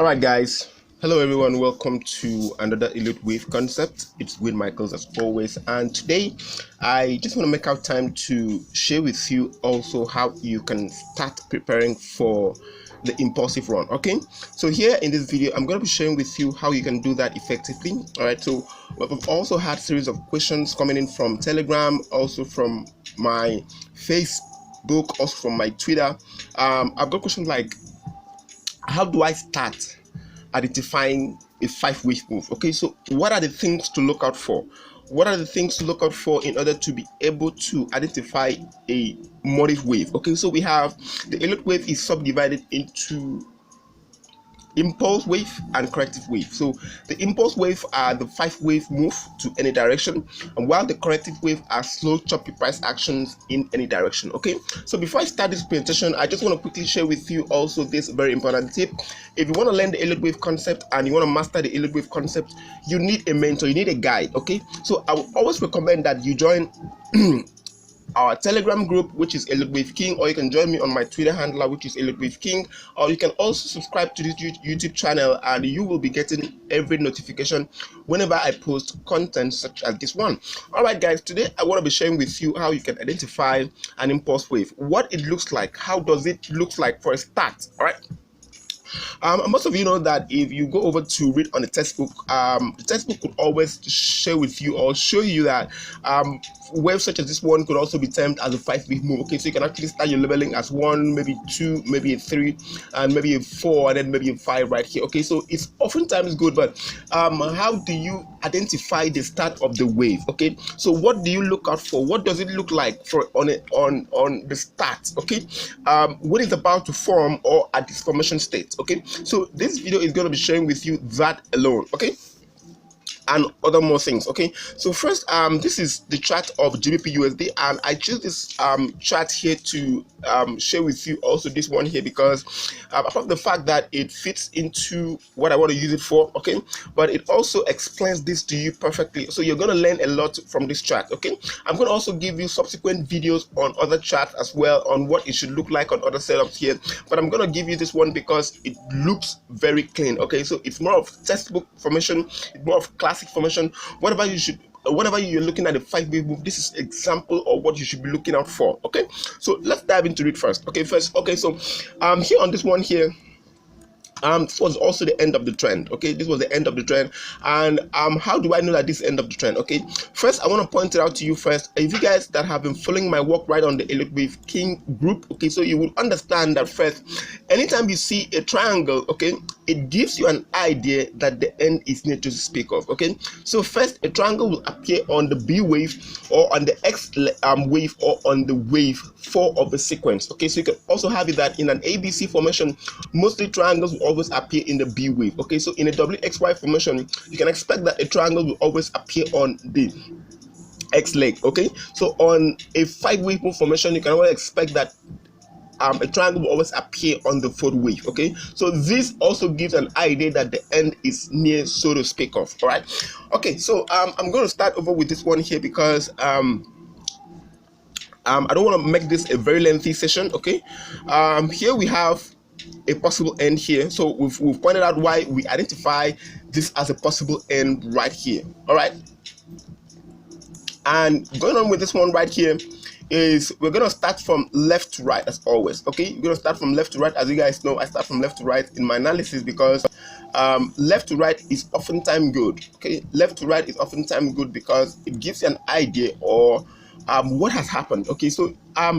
All right, guys. Hello, everyone. Welcome to another Elliot wave concept. It's with Michaels as always, and today I just want to make out time to share with you also how you can start preparing for the impulsive run. Okay, so here in this video I'm going to be sharing with you how you can do that effectively. All right, so we've also had series of questions coming in from Telegram, also from my Facebook, also from my Twitter. I've got questions like, how do I start identifying a 5-wave move? Okay, so what are the things to look out for? What are the things to look out for in order to be able to identify a moderate wave? Okay, so we have the Elliot wave is subdivided into impulse wave and corrective wave. So the impulse wave are the 5-wave move to any direction, and while the corrective wave are slow choppy price actions in any direction. Okay, so before I start this presentation, I just want to quickly share with you also this very important tip. If you want to learn the Elliot wave concept and you want to master the Elliot wave concept, you need a mentor, you need a guide. Okay, so I would always recommend that you join our Telegram group, which is Elliot Wave King, or you can join me on my Twitter handler, which is Elliot Wave King, or you can also subscribe to this YouTube channel, and you will be getting every notification whenever I post content such as this one. All right, guys, today I want to be sharing with you how you can identify an impulse wave, what it looks like, how does it look like for a start. All right. Most of you know that if you go over to read on the textbook could always share with you or show you that waves such as this one could also be termed as a 5-wave move. Okay, so you can actually start your leveling as 1, maybe 2, maybe a 3, and maybe a 4, and then maybe a 5 right here. Okay, so it's oftentimes good, but how do you identify the start of the wave? Okay, so what do you look out for? What does it look like for on the start? Okay, when it's about to form or at this formation state. Okay, so this video is going to be sharing with you that alone. Okay, and other more things. Okay, so first, this is the chart of GBP USD, and I choose this chart here to share with you also this one here because apart from the fact that it fits into what I want to use it for, okay, but it also explains this to you perfectly, so you're going to learn a lot from this chart. Okay, I'm going to also give you subsequent videos on other charts as well, on what it should look like on other setups here, but I'm going to give you this one because it looks very clean. Okay, so it's more of textbook formation, it's more of classic formation. Whenever you're looking at the 5-wave move, this is example of what you should be looking out for. Okay, so let's dive into it first. Okay, so here on this one here, this was also the end of the trend. Okay, this was the end of the trend. And how do I know that this is the end of the trend? Okay, first I want to point it out to you first. If you guys that have been following my work right on the Elliot Wave King group, okay, so you will understand that first, anytime you see a triangle, okay, it gives you an idea that the end is near to speak of. Okay, so first a triangle will appear on the B wave or on the X wave or on the wave 4 of the sequence. Okay, so you can also have it that in an ABC formation, mostly triangles will always appear in the B wave. Okay, so in a WXY formation, you can expect that a triangle will always appear on the X leg. Okay, so on a 5-wave move formation, you can always expect that a triangle will always appear on the 4th wave. Okay, so this also gives an idea that the end is near, so to speak of. All right, okay, so I'm going to start over with this one here because I don't want to make this a very lengthy session. Okay, here we have a possible end here, so we've pointed out why we identify this as a possible end right here. All right, and going on with this one right here is we're going to start from left to right as always. Okay, we're going to start from left to right. As you guys know, I start from left to right in my analysis because left to right is oftentimes good. Okay, left to right is oftentimes good because it gives you an idea or what has happened. Okay, so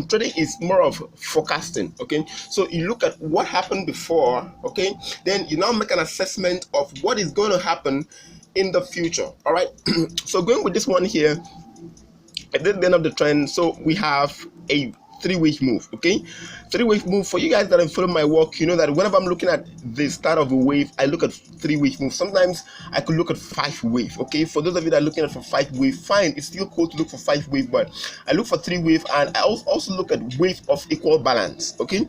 trading is more of forecasting. Okay, so you look at what happened before, okay, then you now make an assessment of what is going to happen in the future. All right, so going with this one here, at the end of the trend, so we have a 3-wave move. Okay, 3-wave move. For you guys that have followed my work, you know that whenever I'm looking at the start of a wave, I look at 3-wave move. Sometimes I could look at 5-wave. Okay, for those of you that are looking at for 5-wave, fine, it's still cool to look for 5-wave, but I look for 3-wave, and I also look at wave of equal balance. Okay,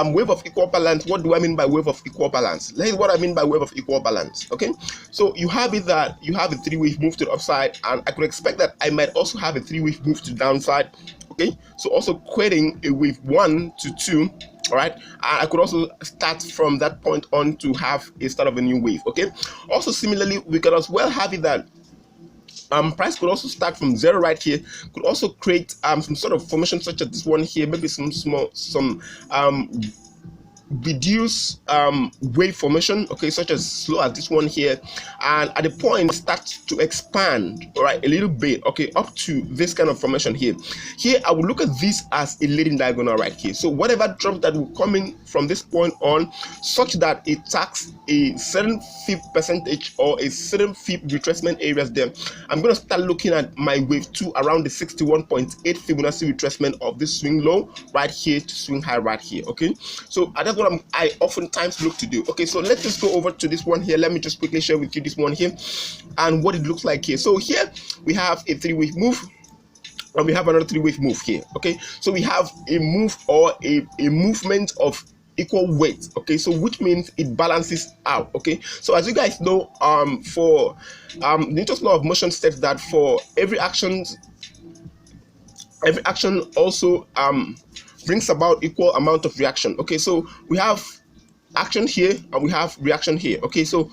wave of equal balance. What do I mean by wave of equal balance? Here's what I mean by wave of equal balance. Okay, so you have it that you have a 3-wave move to the upside, and I could expect that I might also have a 3-wave move to the downside. Okay, so also creating a wave 1 to 2 All right, I could also start from that point on to have a start of a new wave. Okay, also similarly, we could as well have it that price could also start from zero right here, could also create some sort of formation such as this one here, maybe some reduce wave formation, okay, such as slow as this one here, and at the point start to expand, all right, a little bit, okay, up to this kind of formation here. I would look at this as a leading diagonal right here. So whatever drop that will come in from this point on, such that it tags a certain fib percentage or a certain fib retracement areas there, I'm going to start looking at my wave 2 around the 61.8 Fibonacci retracement of this swing low right here to swing high right here. Okay, so that's what I oftentimes look to do. Okay, so let's just go over to this one here. Let me just quickly share with you this one here and what it looks like here. So here we have a 3-wave move, and we have another 3-wave move here. Okay, so we have a move or a movement of equal weight. Okay, so which means it balances out. Okay, so as you guys know, for Newton's law of motion states that for every action also brings about equal amount of reaction. Okay, so we have action here and we have reaction here. Okay, so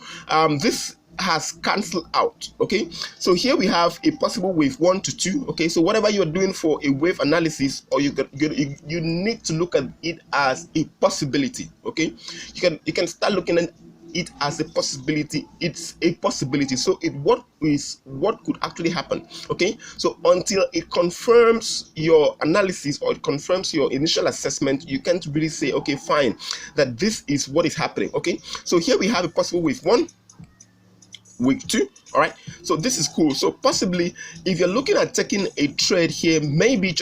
this has cancelled out. Okay, so here we have a possible wave 1 to 2. Okay, so whatever you're doing for a wave analysis, or you need to look at it as a possibility. Okay, you can start looking at it as a possibility. It's a possibility. So what could actually happen. Okay, so until it confirms your analysis or it confirms your initial assessment, you can't really say, okay, fine, that this is what is happening. Okay, so here we have a possible wave 1, week 2. All right, so this is cool. So possibly if you're looking at taking a trade here, maybe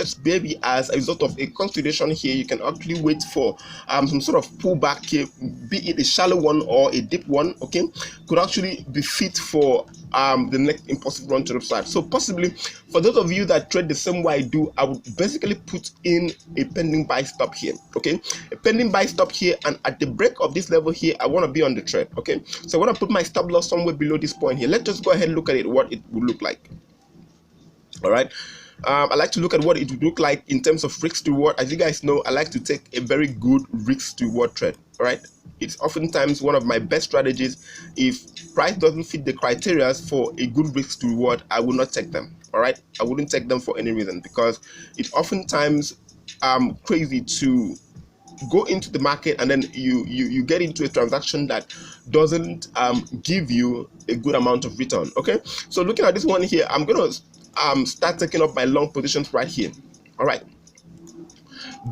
as a result of a consolidation here, you can actually wait for some sort of pullback here, be it a shallow one or a deep one. Okay, could actually be fit for the next impulsive run to the upside. So possibly for those of you that trade the same way I do, I would basically put in a pending buy stop here. Okay, a pending buy stop here, and at the break of this level here, I want to be on the trade. Okay, so I want to put my stop loss somewhere below this point here. Let's just go ahead and look at it, what it would look like. All right, I like to look at what it would look like in terms of risk to reward. As you guys know, I like to take a very good risk to reward trade. All right, it's oftentimes one of my best strategies. If price doesn't fit the criteria for a good risk to reward, I will not take them. All right, I wouldn't take them for any reason, because it's oftentimes crazy to go into the market and then you get into a transaction that doesn't give you a good amount of return. Okay, so looking at this one here, I'm gonna start taking up my long positions right here. All right,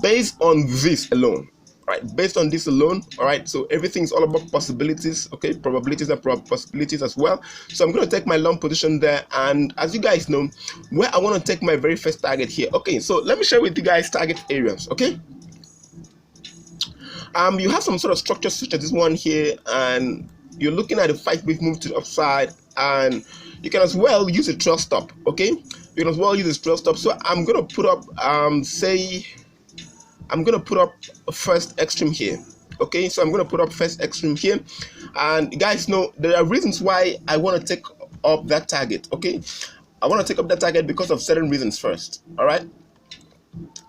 based on this alone. All right, based on this alone. All right, so everything's all about possibilities. Okay, probabilities and possibilities as well. So I'm going to take my long position there, and as you guys know, where I want to take my very first target here. Okay, so let me share with you guys target areas. Okay, you have some sort of structure such as this one here, and you're looking at a 5-wave move to the upside, and you can as well use a trail stop. Okay, you can as well use a trail stop. So I'm going to put up I'm going to put up a first extreme here. Okay, so I'm going to put up first extreme here, and you guys know there are reasons why I want to take up that target. Okay, I want to take up that target because of certain reasons first. All right,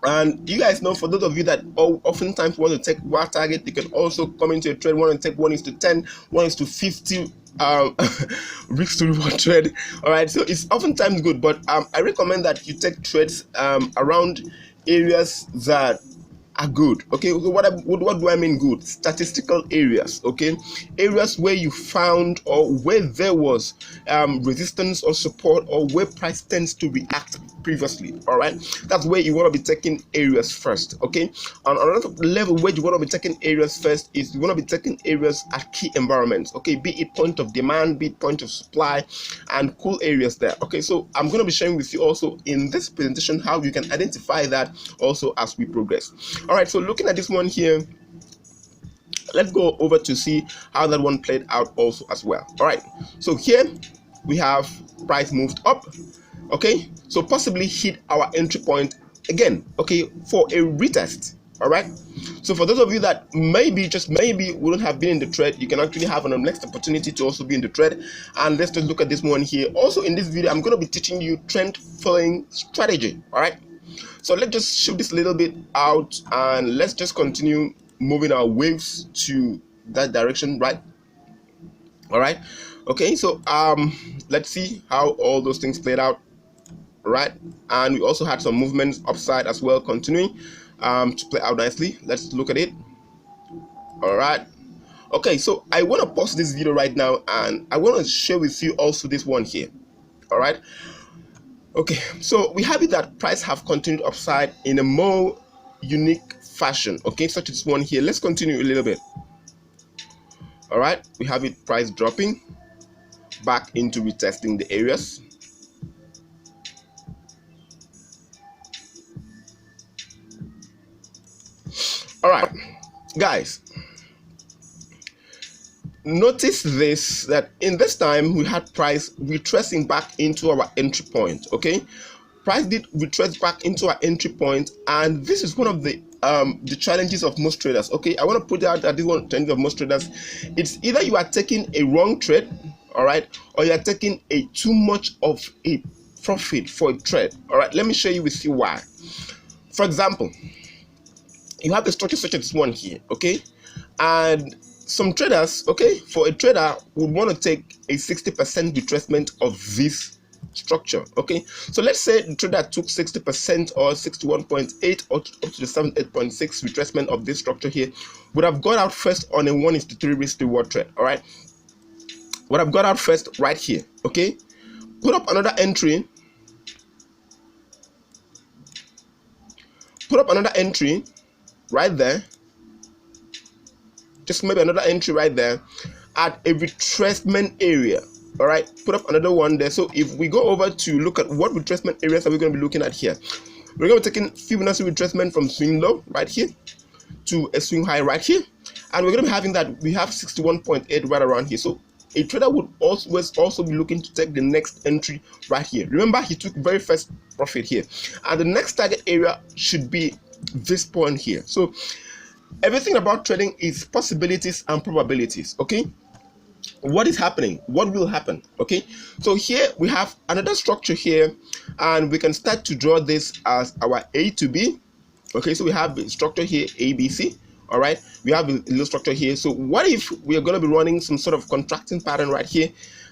and you guys know, for those of you that oftentimes want to take one target, you can also come into a trade, want to take 1:10, 1:50 risk to reward trade. All right, so it's oftentimes good, but I recommend that you take trades around areas that are good. Okay, so what do I mean good? Statistical areas. Okay, areas where you found or where there was resistance or support, or where price tends to react previously. All right, that's where you want to be taking areas first. Okay, on another level where you want to be taking areas first is you want to be taking areas at key environments. Okay, be it point of demand, be it point of supply, and cool areas there. Okay, so I'm going to be sharing with you also in this presentation how you can identify that also as we progress. All right, so looking at this one here, let's go over to see how that one played out also as well. All right, so here we have price moved up. Okay, so possibly hit our entry point again. Okay, for a retest. All right, so for those of you that maybe, just maybe, wouldn't have been in the trade, you can actually have an next opportunity to also be in the trade. And let's just look at this one here. Also in this video, I'm going to be teaching you trend following strategy. All right, so let's just shift this a little bit out and let's just continue moving our waves to that direction, right? All right. Okay, so let's see how all those things played out, right? And we also had some movements upside as well, continuing to play out nicely. Let's look at it. All right. Okay, so I want to pause this video right now, and I want to share with you also this one here. All right. Okay, so we have it that price have continued upside in a more unique fashion, okay, such as this one here. Let's continue a little bit. All right, we have it price dropping back into retesting the areas. All right, guys, notice this, that in this time we had price retracing back into our entry point. Okay, price did retrace back into our entry point, and this is one of the challenges of most traders. Okay, I want to put out that this one challenge of most traders. It's either you are taking a wrong trade, all right, or you are taking a too much of a profit for a trade. All right, let me show you with you why. For example, you have a structure such as this one here, okay, and some traders, okay, for a trader would want to take a 60% retracement of this structure. Okay, so let's say the trader took 60% or 61.8 or up to the 78.6 retracement of this structure here, would have got out first on a 1:3 risk reward trade. All right, would have got out first right here. Okay, put up another entry, right there, just maybe another entry right there at a retracement area. All right, put up another one there. So if we go over to look at what retracement areas are we going to be looking at here, we're going to be taking Fibonacci retracement from swing low right here to a swing high right here, and we're going to be having that we have 61.8 right around here. So a trader would always also be looking to take the next entry right here. Remember, he took very first profit here, and the next target area should be this point here. So everything about trading is possibilities and probabilities. Okay, what is happening, what will happen? Okay, so here we have another structure here, and we can start to draw this as our A to B. Okay, so we have the structure here ABC. All right, we have a little structure here. So what if we are going to be running some sort of contracting pattern right here,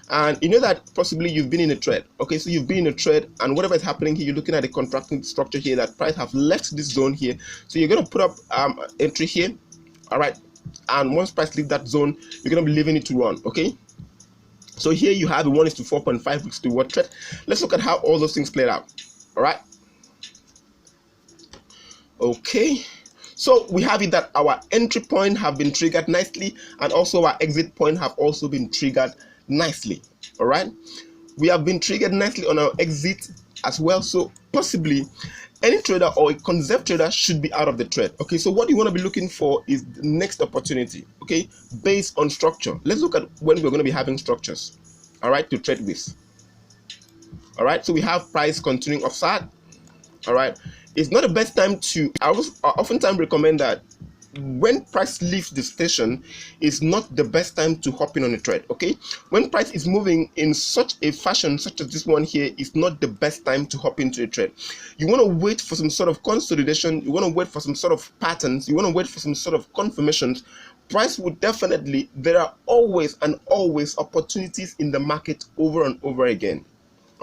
and you know that possibly you've been in a trade. Okay, so you've been in a trade, and whatever is happening here, you're looking at a contracting structure here that price have left this zone here. So you're going to put up entry here. All right, and once price leave that zone, you're going to be leaving it to run. Okay, so here you have a 1:4.5 risk to reward trade. Let's look at how all those things played out. All right, okay, so we have it that our entry point have been triggered nicely, and also our exit point have also been triggered nicely. All right, we have been triggered nicely on our exit as well. So possibly any trader or a conservative trader should be out of the trade. Okay, so what you want to be looking for is the next opportunity, okay, based on structure. Let's look at when we're going to be having structures, all right, to trade with. All right, so we have price continuing upside. All right, it's not the best time to, I oftentimes recommend that when price leaves the station, is not the best time to hop in on a trade. Okay, when price is moving in such a fashion such as this one here, is not the best time to hop into a trade. You want to wait for some sort of consolidation, you want to wait for some sort of patterns, you want to wait for some sort of confirmations. Price would definitely, there are always and always opportunities in the market over and over again.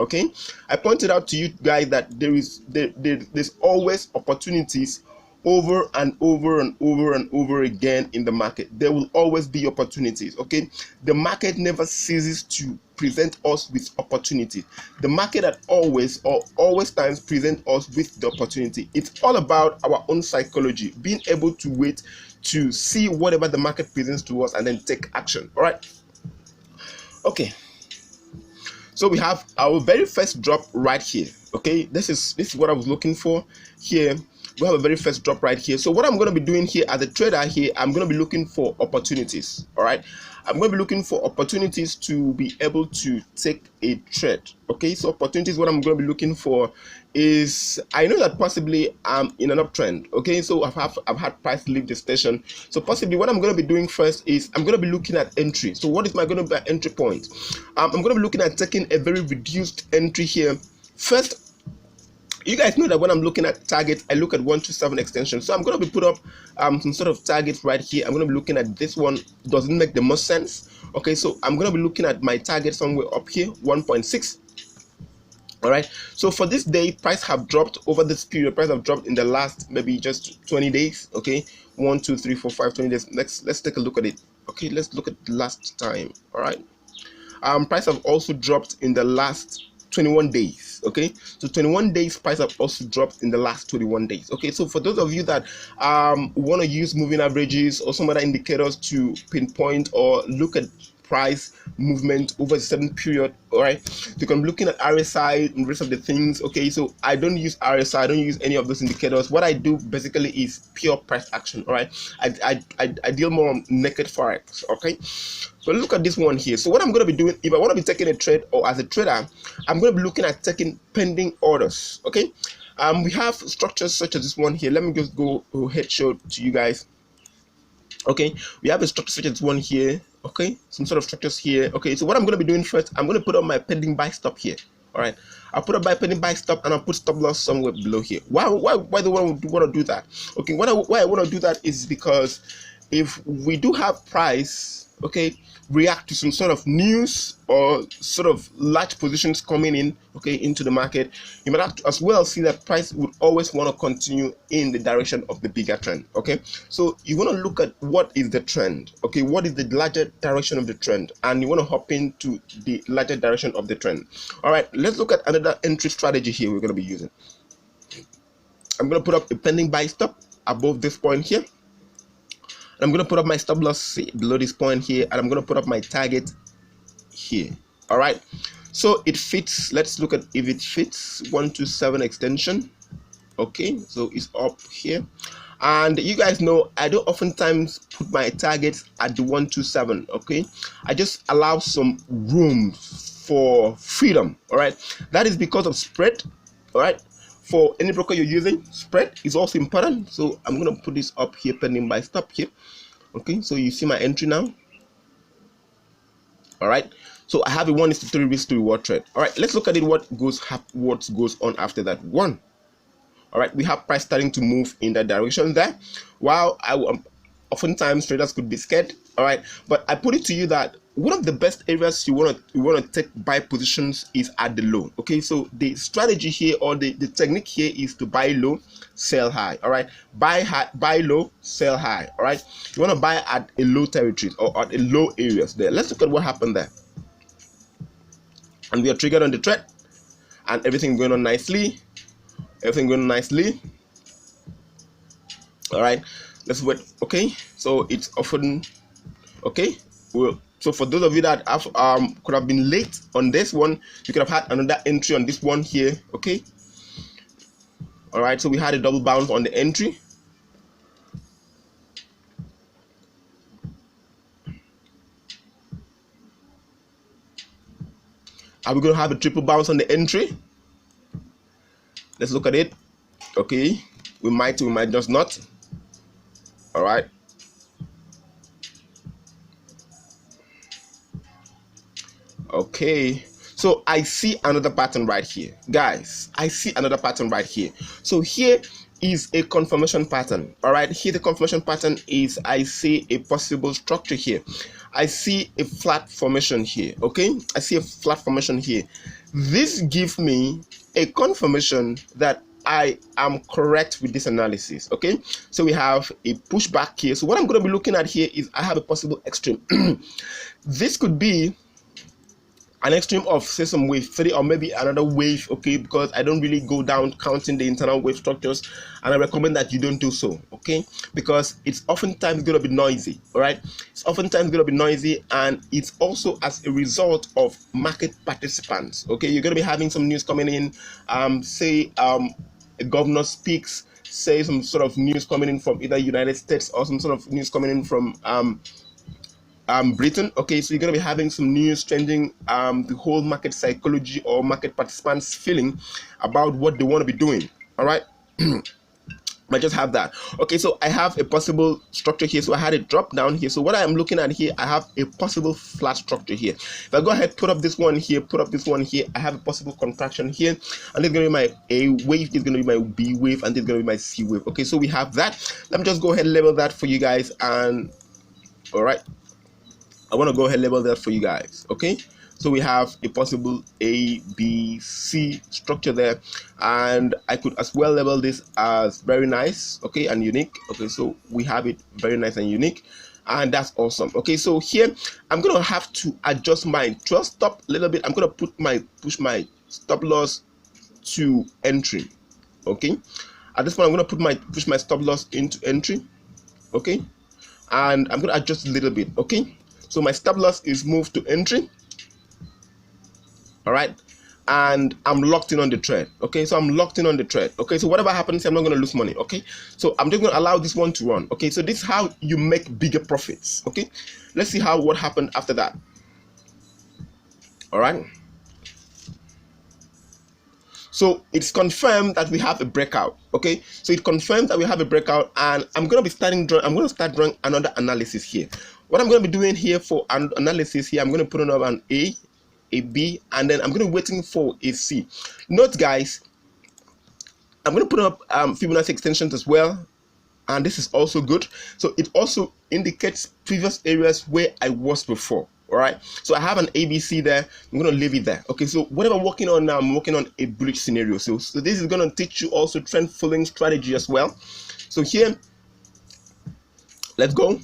Okay, I pointed out to you guys that there's always opportunities over and over and over and over again in the market. There will always be opportunities. Okay, the market never ceases to present us with opportunity. The market at always times present us with the opportunity. It's all about our own psychology, being able to wait to see whatever the market presents to us and then take action. All right, okay, so we have our very first drop right here. Okay, this is what I was looking for here. We have a very first drop right here. So what I'm going to be doing here as a trader here, I'm going to be looking for opportunities. All right, I'm going to be looking for opportunities to be able to take a trade. Okay, so opportunities, what I'm going to be looking for is, I know that possibly I'm in an uptrend. Okay, so I've had price leave the station. So possibly what I'm going to be doing first is I'm going to be looking at entry. So what is my going to be my entry point? I'm going to be looking at taking a very reduced entry here first You guys know that when I'm looking at targets, I look at 127 extension. So I'm going to be put up some sort of targets right here. I'm going to be looking at this one. Doesn't make the most sense. Okay, so I'm going to be looking at my target somewhere up here, 1.6. All right, so for this day, price have dropped over this period. Price have dropped in the last maybe just 20 days. Okay, 1 2 3 4 5 20 days. Let's take a look at it. Okay, let's look at last time. All right, price have also dropped in the last 21 days. Okay, so 21 days price have also dropped in the last 21 days. Okay, so for those of you that want to use moving averages or some other indicators to pinpoint or look at price movement over a certain period, all right, you can be looking at RSI and the rest of the things. Okay, so I don't use RSI, I don't use any of those indicators. What I do basically is pure price action. All right, I deal more on naked forex. Okay, so look at this one here. So what I'm going to be doing, if I want to be taking a trade, or as a trader, I'm going to be looking at taking pending orders. Okay, we have structures such as this one here. Let me just go ahead show to you guys. Okay, we have a structure such as one here. Okay, some sort of structures here. Okay, so what I'm going to be doing first, I'm going to put on my pending buy stop here. All right, I'll put up my pending buy stop and I'll put stop loss somewhere below here. Why do I want to do that? Okay, why I want to do that is because if we do have price, okay, react to some sort of news or sort of large positions coming in, okay, into the market, you might have to as well see that price would always want to continue in the direction of the bigger trend. Okay, so you want to look at what is the trend. Okay, what is the larger direction of the trend, and you want to hop into the larger direction of the trend. All right, let's look at another entry strategy here we're going to be using. I'm going to put up a pending buy stop above this point here. I'm going to put up my stop loss below this point here, and I'm going to put up my target here. All right, so it fits. Let's look at if it fits 127 extension. Okay, so it's up here, and you guys know I don't oftentimes put my targets at the 127. Okay, I just allow some room for freedom. All right, that is because of spread. All right, for any broker you're using, spread is also important. So I'm going to put this up here, pending buy stop here. Okay, so you see my entry now. All right, so I have a 1:3 risk to reward trade. All right, let's look at it. What goes on after that one? All right, we have price starting to move in that direction there. While oftentimes traders could be scared. All right, but I put it to you that one of the best areas you want to take buy positions is at the low. Okay, so the strategy here, or the technique here, is to buy low, sell high. All right, buy high, buy low, sell high. All right, you want to buy at a low territory or at a low areas there. Let's look at what happened there. And we are triggered on the trade, and everything going on nicely. Everything going nicely. All right, let's wait. Okay, so it's often okay. Well, so for those of you that have could have been late on this one, you could have had another entry on this one here. Okay, all right, so we had a double bounce on the entry. Are we going to have a triple bounce on the entry? Let's look at it. Okay, we might just not. All right, okay, so I see another pattern right here, guys. I see another pattern right here. So here is a confirmation pattern. All right, here the confirmation pattern is, I see a possible structure here. I see a flat formation here. Okay, I see a flat formation here. This gives me a confirmation that I am correct with this analysis. Okay, so we have a pushback here. So what I'm going to be looking at here is I have a possible extreme. This could be an extreme of, say, some wave 3 or maybe another wave. Okay, because I don't really go down counting the internal wave structures, and I recommend that you don't do so. Okay, because it's oftentimes going to be noisy. All right, it's oftentimes going to be noisy, and it's also as a result of market participants. Okay, you're going to be having some news coming in, say a governor speaks, say some sort of news coming in from either United States or some sort of news coming in from Britain. Okay, so you're going to be having some news changing the whole market psychology or market participants feeling about what they want to be doing. All right. I just have that. Okay, so I have a possible structure here. So I had a drop down here. So what I am looking at here, I have a possible flat structure here. If I go ahead, put up this one here, put up this one here, I have a possible contraction here, and this is going to be my A wave, this is going to be my B wave, and this is going to be my C wave. Okay, so we have that. Let me just go ahead and label that for you guys. And all right, I want to go ahead and label that for you guys. Okay, so we have a possible A, B, C structure there, and I could as well label this as very nice, okay, and unique. Okay, so we have it very nice and unique, and that's awesome. Okay, so here I'm gonna have to adjust my 12 stop a little bit. I'm gonna push my stop loss to entry. Okay, at this point I'm gonna push my stop loss into entry. Okay, and I'm gonna adjust a little bit. Okay, so my stop loss is moved to entry. All right, and I'm locked in on the trade. Okay, so I'm locked in on the trade. Okay, so whatever happens, I'm not going to lose money. Okay, so I'm just going to allow this one to run. Okay, so this is how you make bigger profits. Okay, let's see what happened after that. All right, so it's confirmed that we have a breakout. Okay, so it confirms that we have a breakout, and I'm going to start drawing another analysis here. What I'm going to be doing here for an analysis here, I'm going to put on an A, B, and then I'm going to be waiting for a C. Note, guys, I'm going to put up Fibonacci extensions as well, and this is also good. So it also indicates previous areas where I was before. All right, so I have an ABC there. I'm going to leave it there. Okay, so whatever I'm working on now, I'm working on a bullish scenario. So this is going to teach you also trend following strategy as well. So here, let's go.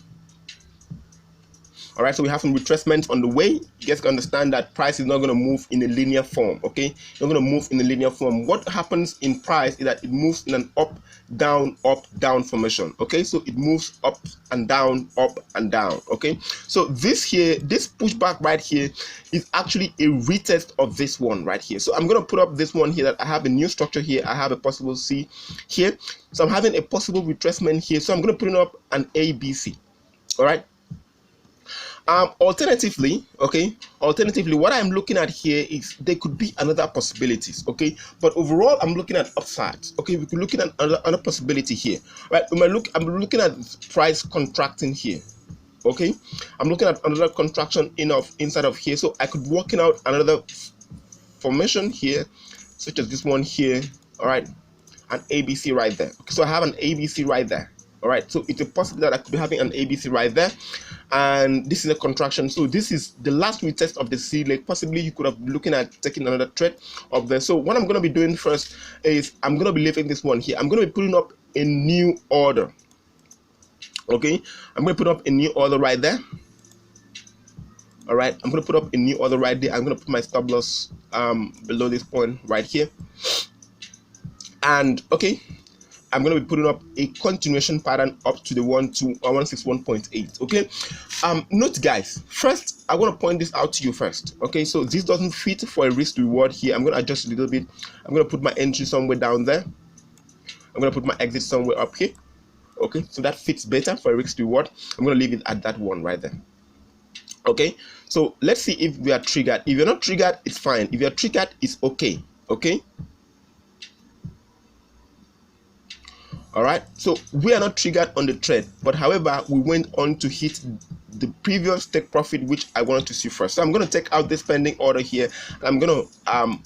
All right, so we have some retracement on the way. You guys can understand that price is not going to move in a linear form. Okay, it's not going to move in a linear form. What happens in price is that it moves in an up down formation. Okay, so it moves up and down. Okay, so this pushback right here is actually a retest of this one right here. So I'm going to put up this one here that I have a new structure here. I have a possible C here, so I'm having a possible retracement here. So I'm going to put it up an ABC. All right. Alternatively, what I'm looking at here is there could be another possibilities. Okay, but overall I'm looking at upsides. Okay, we could look at another possibility here. Right, I'm looking at price contracting here. Okay, I'm looking at another contraction inside of here, so I could work out another formation here, such as this one here. All right, an ABC right there. Okay, so I have an ABC right there. All right, so it's a possibility that I could be having an ABC right there, and this is a contraction. So this is the last retest of the C leg. Possibly you could have been looking at taking another trade up there. So what I'm going to be doing first is I'm going to be leaving this one here. I'm going to be putting up a new order. Okay, I'm going to put up a new order right there. All right, I'm going to put up a new order right there. I'm going to put my stop loss below this point right here, and okay, I'm going to be putting up a continuation pattern up to the 161.8. Okay, note, guys, first I want to point this out to you first. Okay, so this doesn't fit for a risk reward here. I'm going to adjust a little bit. I'm going to put my entry somewhere down there. I'm going to put my exit somewhere up here. Okay, so that fits better for a risk reward. I'm going to leave it at that one right there. Okay, so let's see if we are triggered. If you're not triggered, it's fine. If you're triggered, it's okay. Okay. All right, so we are not triggered on the trade, but however we went on to hit the previous take profit, which I wanted to see first. So I'm going to take out this pending order here, and I'm going to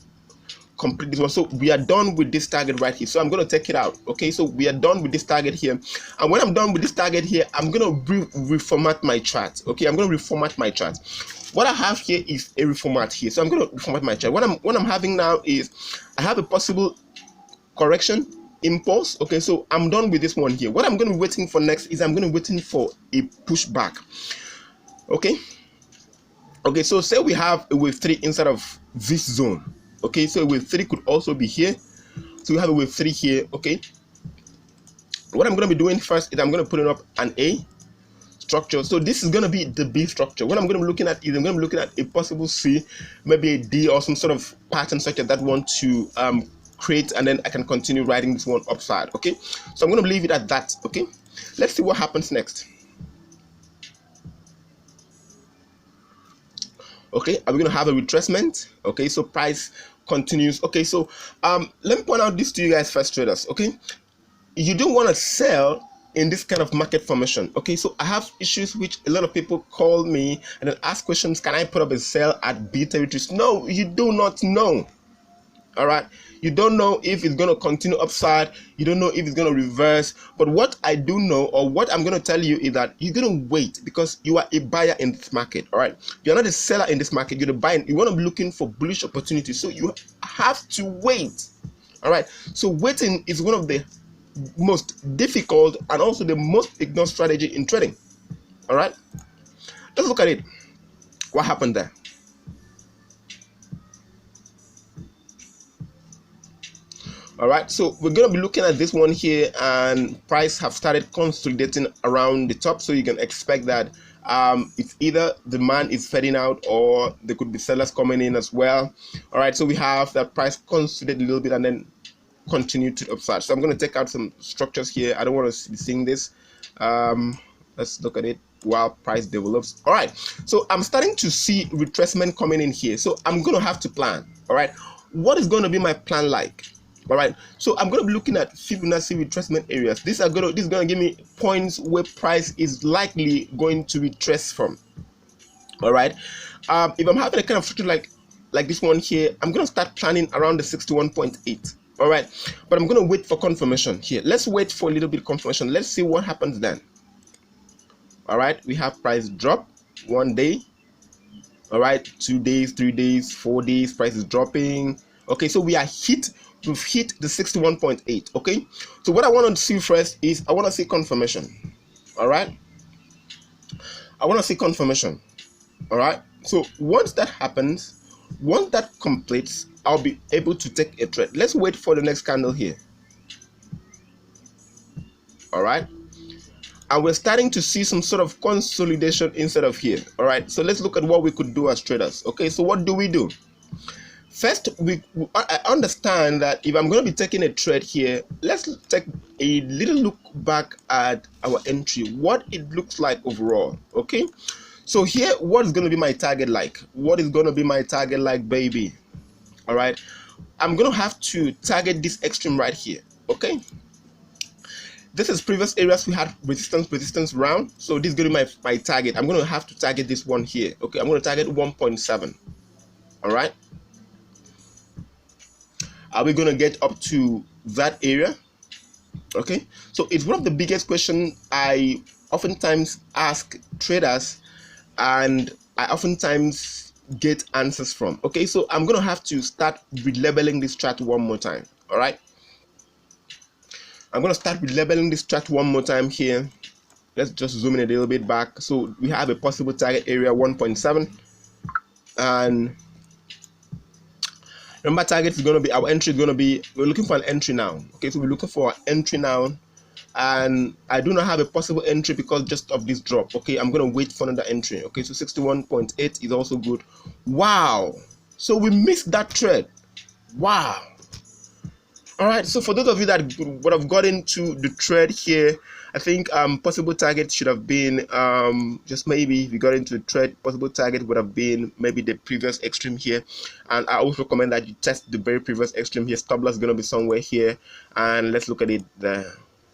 complete this one. So we are done with this target right here, so I'm going to take it out. Okay, so we are done with this target here, and when I'm done with this target here, I'm going to reformat my chart. Okay, I'm going to reformat my chart. What I have here is a reformat here, so I'm going to reformat my chart. What I'm having now is I have a possible correction impulse. Okay, so I'm done with this one here. What I'm going to be waiting for next is I'm going to be waiting for a pushback. Okay, so say we have a wave 3 inside of this zone. Okay, so a wave 3 could also be here, so we have a wave 3 here. Okay, what I'm going to be doing first is I'm going to put it up an A structure. So this is going to be the B structure. What I'm going to be looking at is I'm going to be looking at a possible C, maybe a D, or some sort of pattern such as that one to create, and then I can continue writing this one upside. Okay, so I'm going to leave it at that. Okay, let's see what happens next. Okay, are we going to have a retracement? Okay, so price continues. Okay, so let me point out this to you guys, first traders. Okay, you don't want to sell in this kind of market formation. Okay, so I have issues which a lot of people call me and then ask questions, can I put up a sell at B territories? No, you do not know. All right, you don't know if it's going to continue upside, you don't know if it's going to reverse, but what I do know, or what I'm going to tell you, is that you're going to wait, because you are a buyer in this market. All right, you're not a seller in this market, you're a buyer. You want to be looking for bullish opportunities, so you have to wait. All right, so waiting is one of the most difficult and also the most ignored strategy in trading. All right, let's look at it. What happened there? All right, so we're going to be looking at this one here, and price have started consolidating around the top, so you can expect that it's either demand is fading out or there could be sellers coming in as well. All right, so we have that price consolidate a little bit and then continue to the upside. So I'm going to take out some structures here. I don't want to be seeing this. Let's look at it while price develops. All right, so I'm starting to see retracement coming in here, so I'm going to have to plan. All right, what is going to be my plan like? All right, so I'm going to be looking at Fibonacci retracement areas. This is going to give me points where price is likely going to retrace from. All right, if I'm having a kind of structure like this one here, I'm going to start planning around the 61.8. all right, but I'm going to wait for confirmation here. Let's wait for a little bit of confirmation. Let's see what happens then. All right, we have price drop 1 day. All right, 2 days, 3 days, 4 days, price is dropping. Okay, so we've hit the 61.8. okay, so what I want to see first is I want to see confirmation. All right, I want to see confirmation. All right, so once that happens, once that completes, I'll be able to take a trade. Let's wait for the next candle here. All right, and we're starting to see some sort of consolidation instead of here. All right, so let's look at what we could do as traders. Okay, so what do? First, I understand that if I'm going to be taking a trade here, let's take a little look back at our entry, what it looks like overall. Okay, so here, what is going to be my target like? What is going to be my target like, baby? All right, I'm going to have to target this extreme right here. Okay, this is previous areas we had resistance round, so this is going to be my target. I'm going to have to target this one here. Okay, I'm going to target 1.7. all right, are we going to get up to that area? Okay, so it's one of the biggest questions I oftentimes ask traders, and I oftentimes get answers from. Okay, so I'm going to have to start relabeling this chart one more time. All right, I'm going to start relabeling this chart one more time here. Let's just zoom in a little bit back. So we have a possible target area 1.7, and remember, target is going to be, our entry is going to be, we're looking for an entry now. Okay, so we're looking for an entry now, and I do not have a possible entry because just of this drop. Okay, I'm going to wait for another entry. Okay, so 61.8 is also good. Wow, so we missed that trade. Wow. All right, so for those of you that would have got into the trade here, I think possible target should have been just maybe, if you got into the trade, possible target would have been maybe the previous extreme here. And I also recommend that you test the very previous extreme here. Stop loss is going to be somewhere here, and let's look at it there.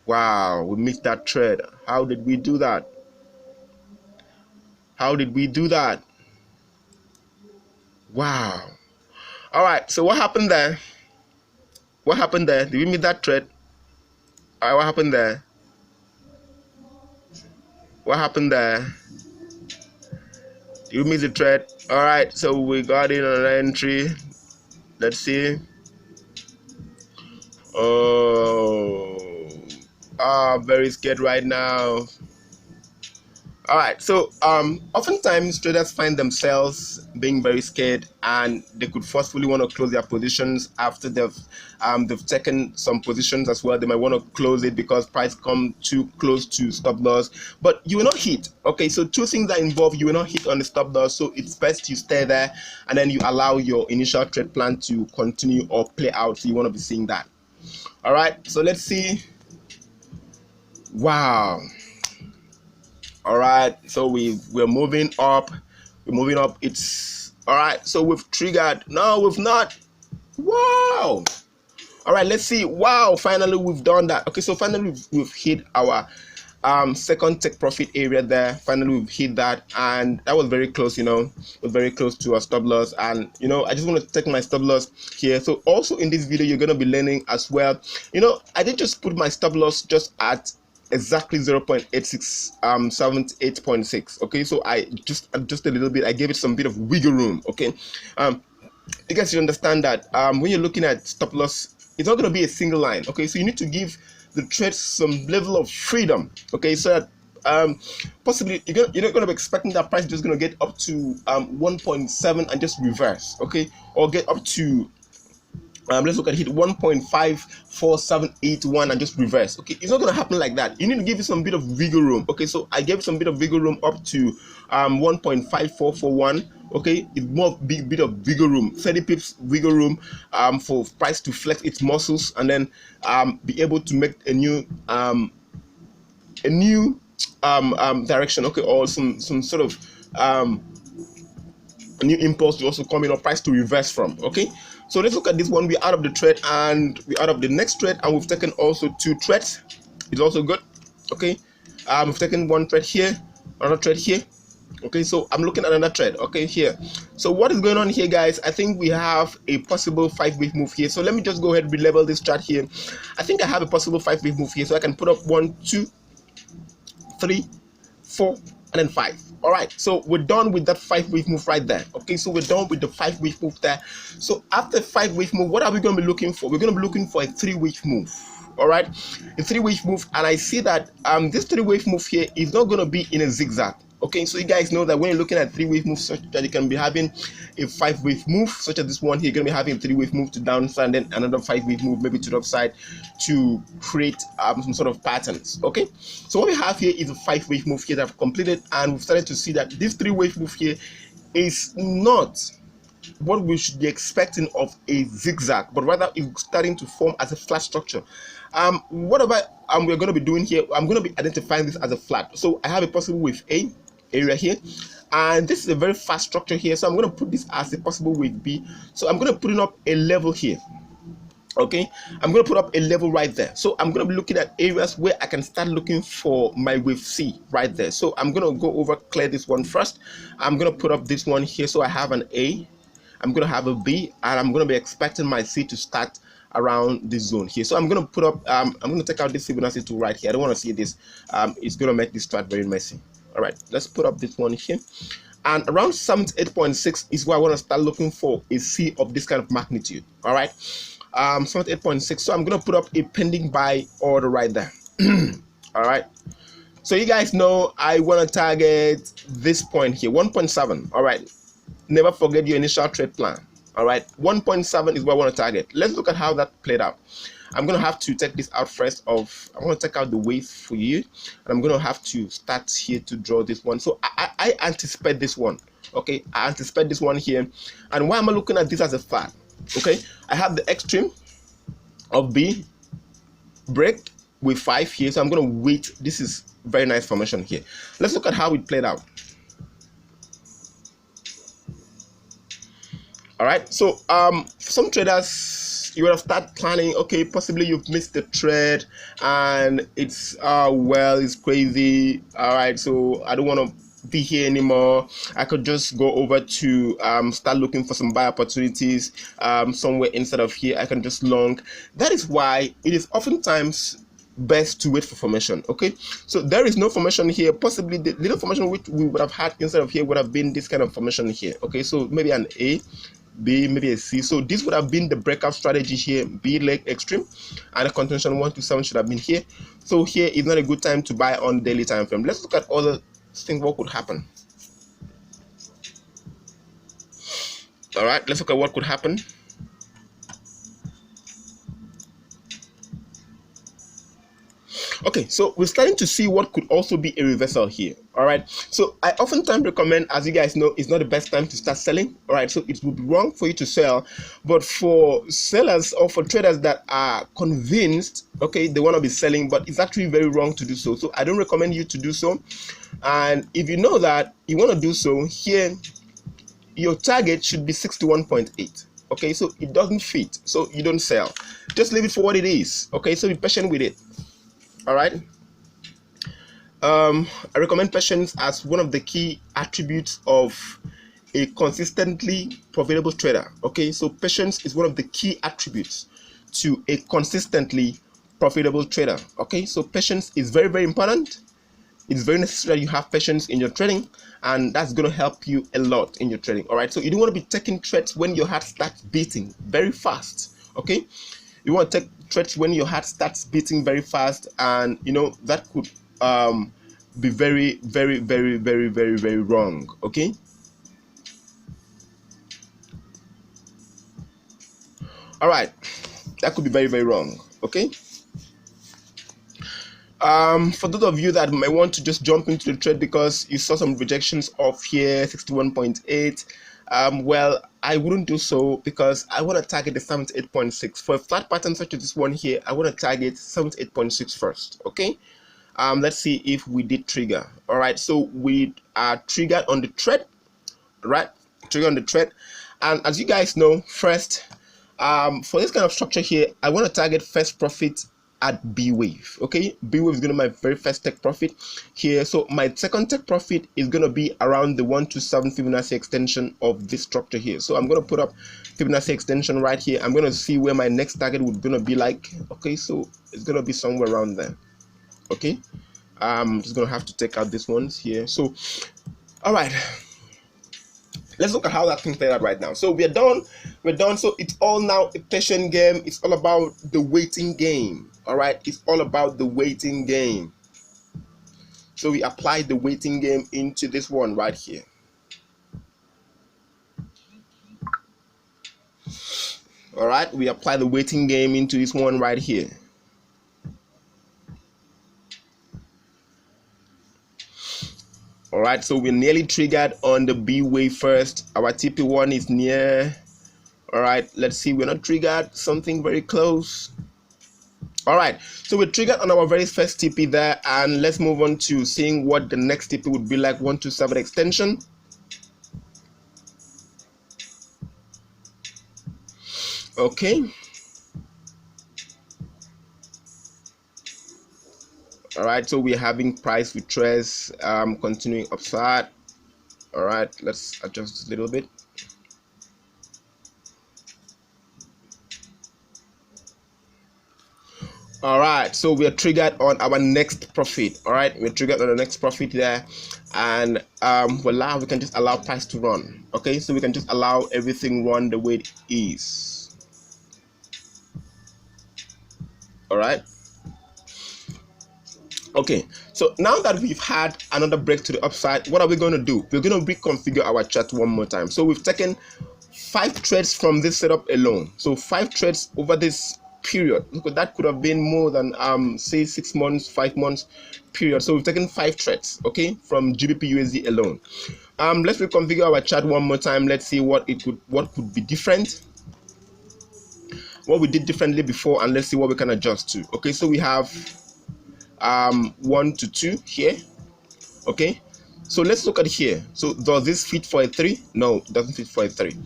Wow, we missed that trade. How did we do that? How did we do that? Wow. All right, so what happened there? What happened there? Did we miss that trade? All right, what happened there? What happened there? You missed the trade. All right, so we got in on an entry. Let's see. Very scared right now. All right, so oftentimes traders find themselves being very scared, and they could forcefully want to close their positions after they've taken some positions as well. They might want to close it because price come too close to stop loss, but you will not hit. Okay, so two things are involved. You will not hit on the stop loss, so it's best you stay there and then you allow your initial trade plan to continue or play out. So you want to be seeing that. All right, so let's see. Wow. All right, so we're moving up. We're moving up. It's all right. So we've triggered. No, we've not. Wow. All right, let's see. Wow, finally we've done that. Okay, so finally we've hit our second take profit area there. Finally we've hit that, and that was very close, you know, was very close to our stop loss. And you know, I just want to take my stop loss here. So also in this video you're going to be learning as well, you know, I did just put my stop loss just at exactly 0.86 78.6. okay, so I just adjusted a little bit, I gave it some bit of wiggle room. Okay, you guys should understand that when you're looking at stop loss, it's not going to be a single line. Okay, so you need to give the trade some level of freedom. Okay, so that possibly you're not going to be expecting that price just going to get up to 1.7 and just reverse. Okay, or get up to let's look at hit 1.54781 and just reverse. Okay, it's not going to happen like that. You need to give it some bit of wiggle room. Okay, so I gave it some bit of wiggle room up to 1.5441. okay, it's more bit of wiggle room, 30 pips wiggle room for price to flex its muscles and then be able to make a new direction. Okay, or some sort of a new impulse to also come in, or price to reverse from. Okay, so let's look at this one. We're out of the trade and we're out of the next trade, and we've taken also 2 trades. It's also good. Okay, we've taken 1 trade here, another trade here. Okay, so I'm looking at another trade. Okay, here. So what is going on here, guys? I think we have a possible 5-wave move here. So let me just go ahead and relabel this chart here. I think I have a possible 5-wave move here, so I can put up 1, 2, 3, 4, and then 5. All right, so we're done with that 5-wave move right there. Okay, so we're done with the 5-wave move there. So after 5-wave move, what are we going to be looking for? We're going to be looking for a 3-wave move. All right, a 3-wave move, and I see that this 3-wave move here is not going to be in a zigzag. Okay, so you guys know that when you're looking at 3-wave moves, such that you can be having a 5-wave move, such as this one here, you're going to be having a 3-wave move to downside, and then another 5-wave move maybe to the upside to create some sort of patterns. Okay, so what we have here is a 5-wave move here that I've completed, and we've started to see that this 3-wave move here is not what we should be expecting of a zigzag, but rather it's starting to form as a flat structure. Whatever we're going to be doing here, I'm going to be identifying this as a flat. So I have a possible wave A area here, and this is a very fast structure here, so I'm going to put this as a possible wave B. So I'm going to put up a level here. Okay, I'm going to put up a level right there. So I'm going to be looking at areas where I can start looking for my wave C right there. So I'm going to go over, clear this one first. I'm going to put up this one here, so I have an A, I'm going to have a B, and I'm going to be expecting my C to start around this zone here. So I'm going to put up I'm going to take out this Fibonacci tool right here. I don't want to see this. It's going to make this chart very messy. All right, let's put up this one here, and around 78.6 is where I want to start looking for a C of this kind of magnitude. All right, 78.6. so I'm going to put up a pending buy order right there. All right, so you guys know I want to target this point here, 1.7. all right, never forget your initial trade plan. All right, 1.7 is what I want to target. Let's look at how that played out. I'm going to have to take this out first. I want to take out the wave for you, and I'm going to have to start here to draw this one. So I anticipate this one. Okay, I anticipate this one here. And why am I looking at this as a flat? Okay, I have the extreme of B break with 5 here, so I'm going to wait. This is very nice formation here. Let's look at how it played out. All right, so some traders, you would have started planning. Okay, possibly you've missed the trade and it's well, it's crazy. All right, so I don't want to be here anymore. I could just go over to start looking for some buy opportunities somewhere instead of here. I can just long. That is why it is oftentimes best to wait for formation. Okay, so there is no formation here. Possibly the little formation which we would have had instead of here would have been this kind of formation here. Okay, so maybe an A, B, maybe a C. So this would have been the breakout strategy here. B leg extreme, and a continuation 127 should have been here. So here is not a good time to buy on daily time frame. Let's look at other things. What could happen? All right, let's look at what could happen. Okay, so we're starting to see what could also be a reversal here. All right, so I oftentimes recommend, as you guys know, it's not the best time to start selling. All right, so it would be wrong for you to sell, but for sellers or for traders that are convinced, okay, they want to be selling, but it's actually very wrong to do so. So I don't recommend you to do so. And if you know that you want to do so, here your target should be 61.8. Okay, so it doesn't fit, so you don't sell. Just leave it for what it is. Okay, so be patient with it. All right. I recommend patience as one of the key attributes of a consistently profitable trader. Okay, so patience is one of the key attributes to a consistently profitable trader. Okay, so patience is very, very important. It's very necessary that you have patience in your trading, and that's going to help you a lot in your trading. All right, so you don't want to be taking trades when your heart starts beating very fast. Okay, you want to take trades when your heart starts beating very fast, and you know that could be very, very, very, very, very, very wrong. Okay. All right, that could be very, very wrong. Okay. For those of you that might want to just jump into the trade because you saw some rejections of here 61.8, well, I wouldn't do so because I want to target the 78.6 for a flat pattern such as this one here. I want to target 78.6 first. Okay. Let's see if we did trigger. All right, so we are triggered on the trade, right? Trigger on the trade, and as you guys know, first, for this kind of structure here, I want to target first profit at B wave. Okay, B wave is going to be my very first take profit here. So my second take profit is going to be around the 127 Fibonacci extension of this structure here. So I'm going to put up Fibonacci extension right here. I'm going to see where my next target would going to be like. Okay, so it's going to be somewhere around there. Okay, I'm just gonna have to take out these ones here. So all right, let's look at how that thing played out right now. So we're done. So it's all now a patient game. It's all about the waiting game. All right, it's all about the waiting game. So we apply the waiting game into this one right here. All right, we apply the waiting game into this one right here. All right, so we're nearly triggered on the B wave first. Our TP1 is near. All right, let's see, we're not triggered, something very close. All right, so we're triggered on our very first TP there, and let's move on to seeing what the next TP would be like. 127 extension. Okay. All right, so we're having price retrace, continuing upside. All right, let's adjust a little bit. All right, so we are triggered on our next profit. All right, we're triggered on the next profit there, and voila, we can just allow price to run. Okay, so we can just allow everything run the way it is. All right. Okay, so now that we've had another break to the upside, what are we going to do? We're going to reconfigure our chart one more time. So we've taken 5 trades from this setup alone. So 5 trades over this period. Look, that could have been more than say 6 months, 5 months period. So we've taken 5 trades, okay, from GBP USD alone. Let's reconfigure our chart one more time. Let's see what could be different, what we did differently before, and let's see what we can adjust to. Okay, so we have 1 to 2 here. Okay, so let's look at here. So does this fit for a 3? No, it doesn't fit for a 3.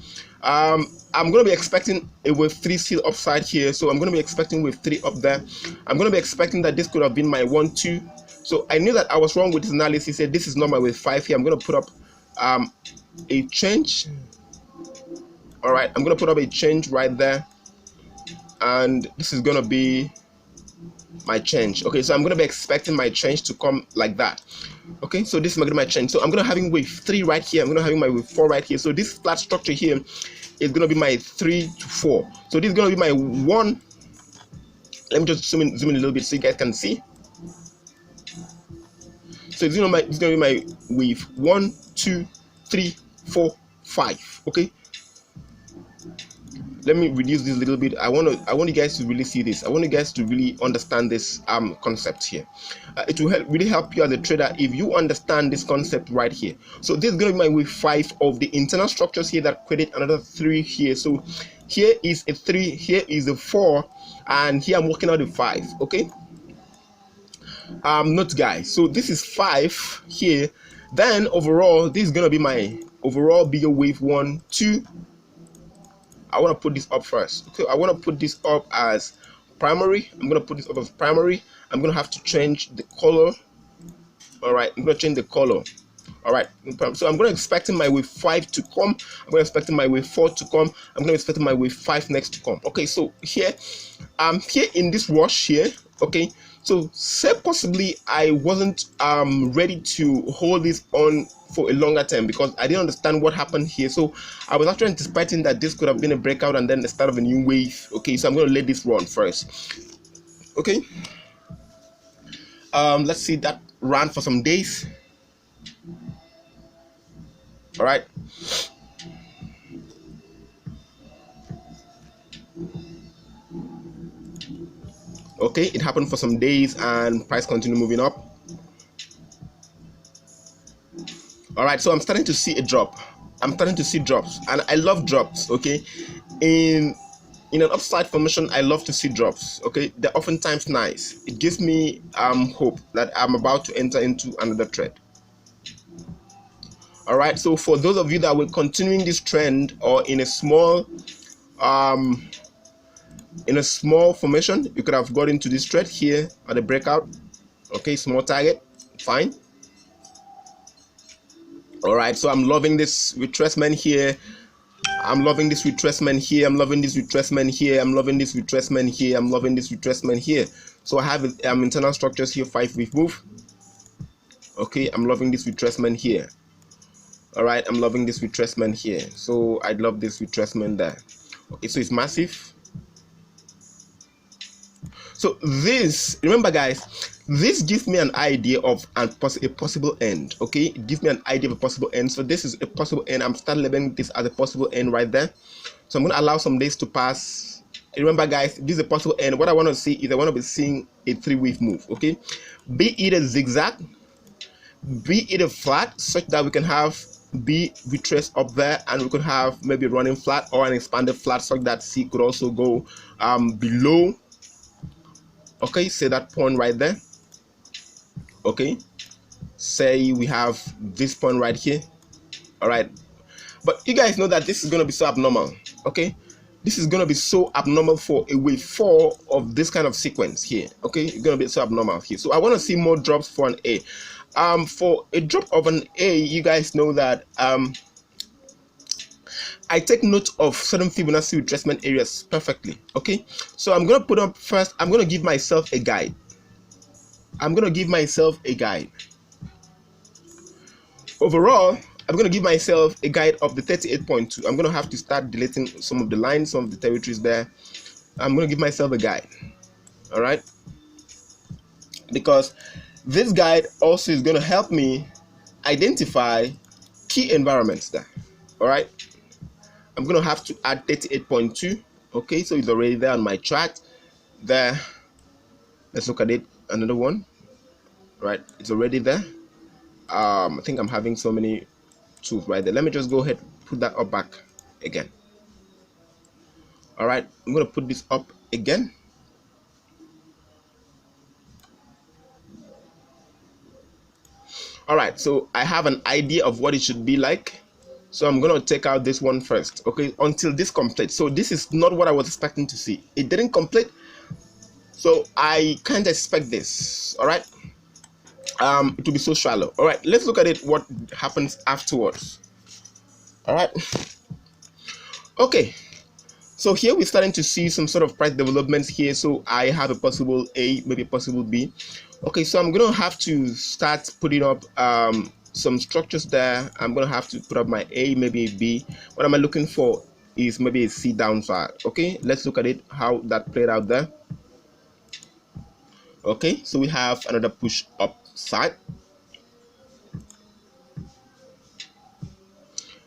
I'm going to be expecting a wave 3 still upside here, so I'm going to be expecting wave 3 up there. I'm going to be expecting that this could have been my 1 2. So I knew that I was wrong with this analysis. Said this is not my wave 5 here. I'm going to put up a change. All right, I'm going to put up a change right there, and this is going to be my change. Okay, so I'm going to be expecting my change to come like that. Okay, so this is going to be my change. So I'm going to having wave 3 right here. I'm going to having my wave 4 right here. So this flat structure here is going to be my 3 to 4. So this is going to be my 1. Let me just zoom in a little bit so you guys can see. So it's going to be my wave 1 2 3 4 5. Okay, let me reduce this a little bit. I want you guys to really see this. I want you guys to really understand this concept here. It will really help you as a trader if you understand this concept right here. So this is going to be my wave 5 of the internal structures here that create another 3 here. So here is a 3, here is a 4, and here I'm working out a 5. Okay, note guys, so this is 5 here. Then overall this is going to be my overall bigger wave 1 2. I want to put this up first. Okay, I want to put this up as primary. I'm going to put this up as primary. I'm going to have to change the color. All right, I'm going to change the color. All right, so I'm going to expecting my wave 5 to come. I'm going to expecting my wave 4 to come. I'm going to expecting my wave 5 next to come. Okay, so here in this rush here. Okay, so say possibly I wasn't ready to hold this on for a longer time because I didn't understand what happened here. So I was actually anticipating that this could have been a breakout and then the start of a new wave. Okay, so I'm going to let this run first. Okay, let's see, that ran for some days. All right, okay, it happened for some days and price continued moving up. All right, so I'm starting to see a drop. I'm starting to see drops, and I love drops. Okay, in an upside formation, I love to see drops. Okay, they're oftentimes nice. It gives me hope that I'm about to enter into another trend. All right, so for those of you that were continuing this trend or in a small formation, you could have got into this trade here at the breakout. Okay, small target, fine. All right, so I'm loving this retracement here. I'm loving this retracement here. I'm loving this retracement here. I'm loving this retracement here. I'm loving this retracement here. So I have internal structures here, 5-wave move. Okay, I'm loving this retracement here. All right, I'm loving this retracement here. So I'd love this retracement there. Okay, so it's massive. So this, remember guys, this gives me an idea of a possible end. Okay, it gives me an idea of a possible end. So this is a possible end. I'm starting labeling this as a possible end right there. So I'm going to allow some days to pass. Remember guys, this is a possible end. What I want to see is I want to be seeing a 3-wave move. Okay, be it a zigzag, be it a flat, such that we can have B retrace up there and we could have maybe running flat or an expanded flat, such that C could also go below. Okay, say that point right there. Okay, say we have this point right here. All right, but you guys know that this is going to be so abnormal. Okay, this is going to be so abnormal for a wave 4 of this kind of sequence here. Okay, it's going to be so abnormal here. So I want to see more drops for an A. For a drop of an A, you guys know that I take note of certain Fibonacci retracement areas perfectly. Okay, so I'm going to put up first, I'm going to give myself a guide. I'm going to give myself a guide. Overall, I'm going to give myself a guide of the 38.2. I'm going to have to start deleting some of the lines, some of the territories there. I'm going to give myself a guide. All right, because this guide also is going to help me identify key environments there. All right, I'm going to have to add 38.2. Okay, so it's already there on my chart there. Let's look at it, another one. Right, it's already there. I think I'm having so many tools right there. Let me just go ahead, put that up back again. All right, I'm going to put this up again. All right, so I have an idea of what it should be like. So I'm going to take out this one first, okay, until this completes. So this is not what I was expecting to see. It didn't complete, so I can't expect this. All right, it will be so shallow. All right, let's look at it, what happens afterwards. All right, okay, so here we're starting to see some sort of price developments here. So I have a possible A, maybe a possible B. Okay, so I'm gonna have to start putting up some structures there. I'm gonna have to put up my A, maybe a B. What am I looking for is maybe a C downside. Okay, let's look at it, how that played out there. Okay, so we have another push up side.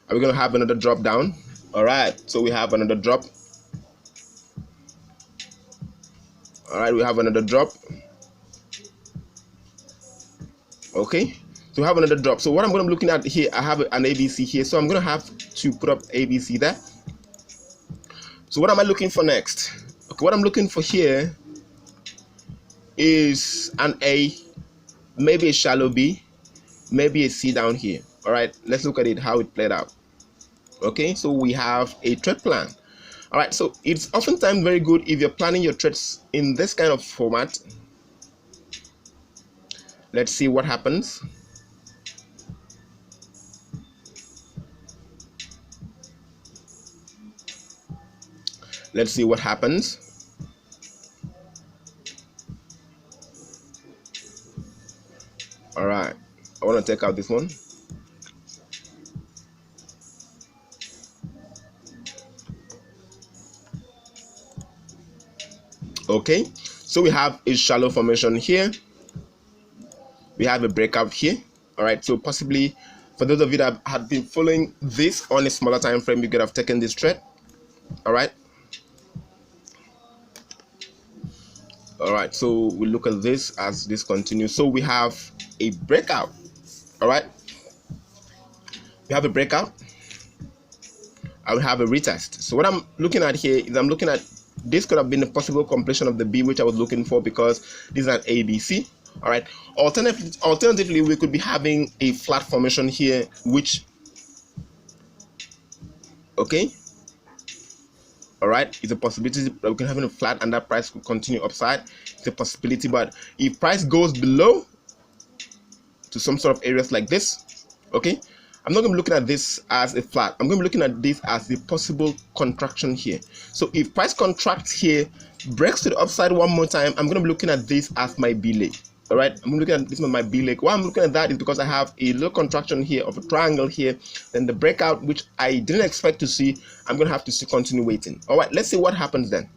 Are we gonna have another drop down? All right, so we have another drop. All right, we have another drop. Okay, so we have another drop. So what I'm going to be looking at here, I have an ABC here, so I'm going to have to put up ABC there. So what am I looking for next? Okay, what I'm looking for here is an A, maybe a shallow B, maybe a C down here. All right, let's look at it, how it played out. Okay, so we have a trade plan. All right, so it's oftentimes very good if you're planning your trades in this kind of format. Let's see what happens. Let's see what happens. All right, I want to take out this one. Okay, so we have a shallow formation here. We have a breakout here. All right, so possibly for those of you that had been following this on a smaller time frame, you could have taken this trade. All right. All right, so we look at this as this continues. So we have a breakout. All right, we have a breakout. I will have a retest. So what I'm looking at here is I'm looking at this could have been a possible completion of the B, which I was looking for, because this is an ABC. All right. Alternatively, we could be having a flat formation here, which, okay, all right, it's a possibility that we can have a flat and that price could continue upside. It's a possibility, but if price goes below to some sort of areas like this, okay, I'm not going to be looking at this as a flat. I'm going to be looking at this as the possible contraction here. So if price contracts here, breaks to the upside one more time, I'm going to be looking at this as my B leg. All right, I'm looking at this as my B leg. Why I'm looking at that is because I have a little contraction here of a triangle here, then the breakout, which I didn't expect to see. I'm going to have to continue waiting. All right, let's see what happens then.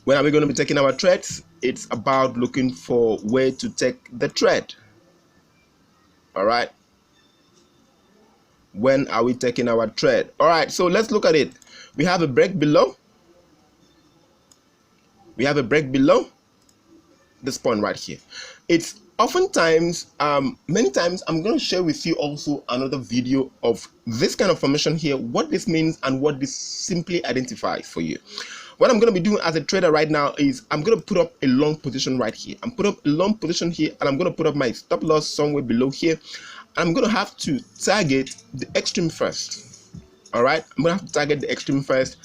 When are we going to be taking our trades? It's about looking for where to take the trade. All right, when are we taking our trade? All right, so let's look at it. We have a break below. We have a break below this point right here. It's oftentimes, many times, I'm going to share with you also another video of this kind of formation here, what this means and what this simply identifies for you. What I'm going to be doing as a trader right now is I'm going to put up a long position right here. I'm put up a long position here, and I'm going to put up my stop loss somewhere below here. I'm going to have to target the extreme first. All right, I'm going to have to target the extreme first.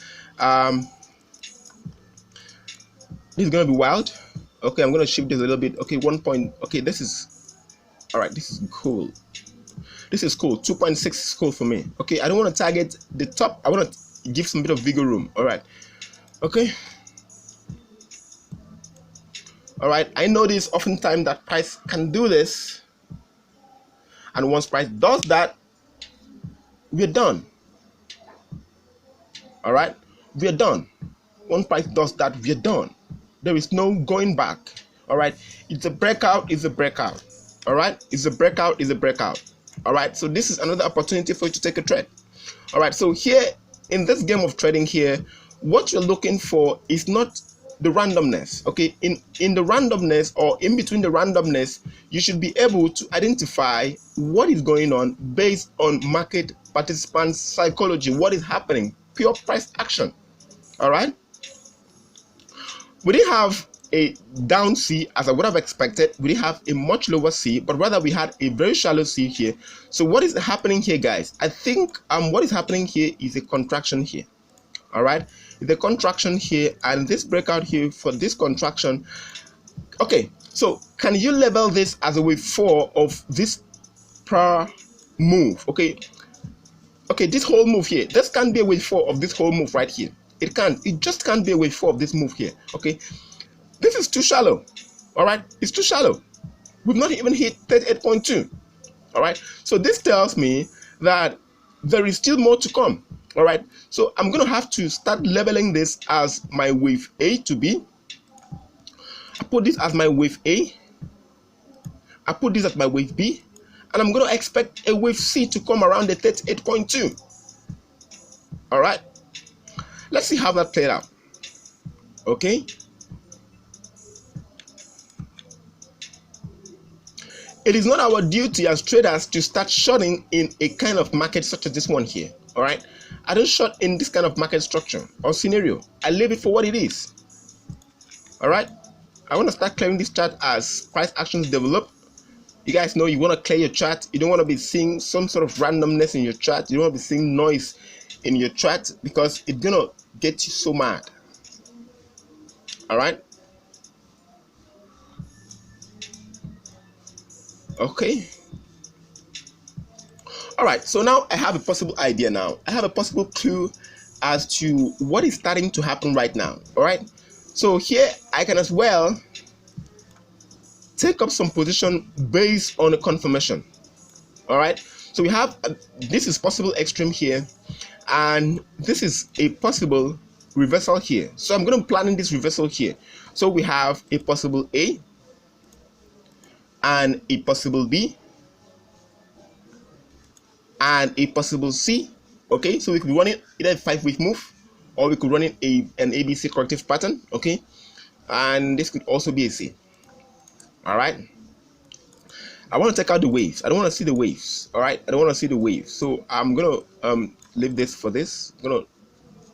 This is going to be wild. Okay, I'm going to shift this a little bit. Okay, 1 point. Okay, this is all right. This is cool. This is cool. 2.6 is cool for me. Okay, I don't want to target the top. I want to give some bit of bigger room. All right. Okay. All right. I know this oftentimes that price can do this, and once price does that, we're done. All right, we're done. Once price does that, we're done. There is no going back. All right, it's a breakout. It's a breakout. All right, it's a breakout. It's a breakout. All right, so this is another opportunity for you to take a trade. All right, so here in this game of trading here, what you're looking for is not the randomness. Okay, in the randomness or in between the randomness, you should be able to identify what is going on based on market participants' psychology, what is happening, pure price action. All right, we didn't have a down C as I would have expected. We didn't have a much lower C, but rather we had a very shallow C here. So what is happening here, guys? I think what is happening here is a contraction here. All right, the contraction here, and this breakout here for this contraction. Okay, so can you label this as a wave 4 of this prior move? Okay, this whole move here, this can't be a wave 4 of this whole move right here. It just can't be a wave 4 of this move here. Okay, this is too shallow. All right, it's too shallow. We've not even hit 38.2. all right, so this tells me that there is still more to come. All right, so I'm going to have to start labeling this as my wave A to B. I put this as my wave A. I put this as my wave B. And I'm going to expect a wave C to come around the 38.2. All right, let's see how that played out. Okay. It is not our duty as traders to start shorting in a kind of market such as this one here. All right, I don't short in this kind of market structure or scenario. I leave it for what it is. All right, I want to start clearing this chart as price actions develop. You guys know you want to clear your chart. You don't want to be seeing some sort of randomness in your chart. You don't want to be seeing noise in your chart, because it's gonna get you so mad. All right. Okay. All right. So now I have a possible idea. Now I have a possible clue as to what is starting to happen right now. All right. So here I can as well take up some position based on a confirmation. All right. So we have this is possible extreme here, and this is a possible reversal here. So I'm going to plan in this reversal here. So we have a possible A and a possible B and a possible C. Okay, so we could run it either a 5-week move, or we could run it an ABC corrective pattern. Okay, and this could also be a C. All right, I want to take out the waves. I don't want to see the waves. All right, I don't want to see the waves. So I'm gonna leave this for this.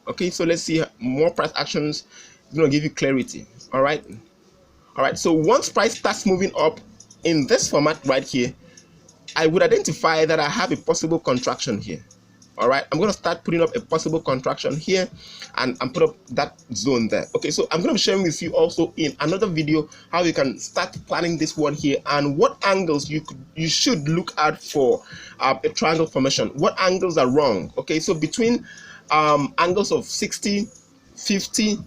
Okay, so let's see more price actions. It's gonna give you clarity. All right. So once price starts moving up in this format right here, I would identify that I have a possible contraction here. All right, I'm going to start putting up a possible contraction here, and put up that zone there. Okay, so I'm going to be sharing with you also in another video how you can start planning this one here, and what angles you should look at for a triangle formation. What angles are wrong? Okay, so between angles of 60, 50,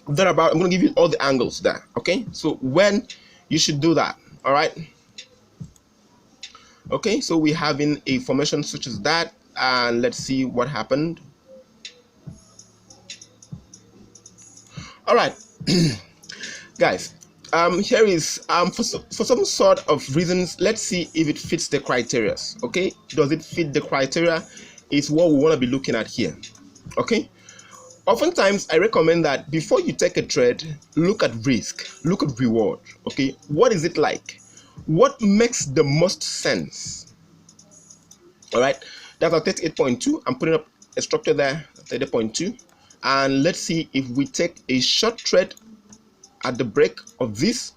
thereabout, I'm going to give you all the angles there. Okay, so when you should do that. All right. Okay, so we're having a formation such as that, and let's see what happened. All right, guys, here is for some sort of reasons, let's see if it fits the criteria. Okay, does it fit the criteria is what we want to be looking at here. Okay, oftentimes I recommend that before you take a trade, look at risk, look at reward. Okay, what is it like? What makes the most sense? All right, that's our 38.2. I'm putting up a structure there, 30.2, and let's see if we take a short trade at the break of this,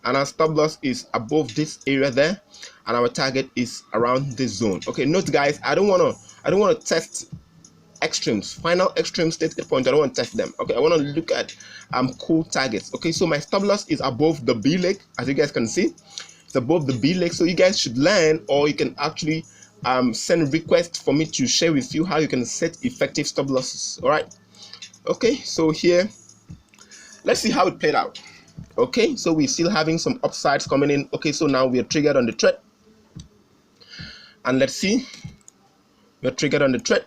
and our stop loss is above this area there, and our target is around this zone. Okay, note guys, I don't want to test extremes, final extremes, 38 points. I don't want to test them. Okay, I want to look at cool targets. Okay, so my stop loss is above the B leg, as you guys can see. It's above the B leg, so you guys should learn, or you can actually send requests for me to share with you how you can set effective stop losses. All right. Okay, so here, let's see how it played out. Okay, so we're still having some upsides coming in. Okay, so now we are triggered on the trade, and let's see, we're triggered on the trade.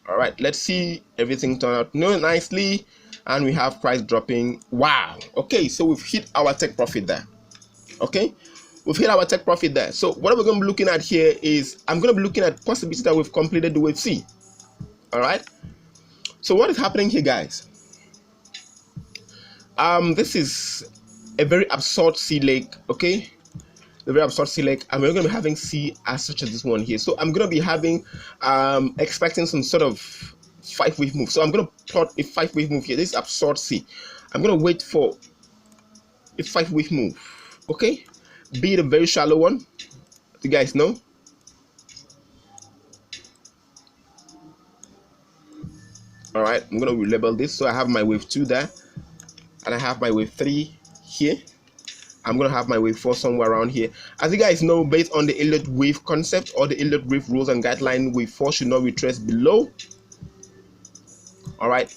All right, let's see, everything turned out nicely, and we have price dropping. Wow. Okay, so we've hit our take profit there. Okay, we've hit our take profit there. So what we're going to be looking at here is, I'm going to be looking at possibility that we've completed the wave C. All right, so what is happening here, guys? This is a very absurd C leg. Okay, a very absurd C leg, and we're going to be having C as such as this one here. So I'm going to be having expecting some sort of 5-week move. So I'm going to plot a 5-week move here. This is absurd C. I'm going to wait for a 5-week move. Okay, be it a very shallow one, you guys know. All right, I'm going to relabel this. So I have my wave 2 there, and I have my wave 3 here. I'm going to have my wave 4 somewhere around here. As you guys know, based on the Elliot wave concept or the Elliot wave rules and guideline, wave 4 should not retrace below. All right.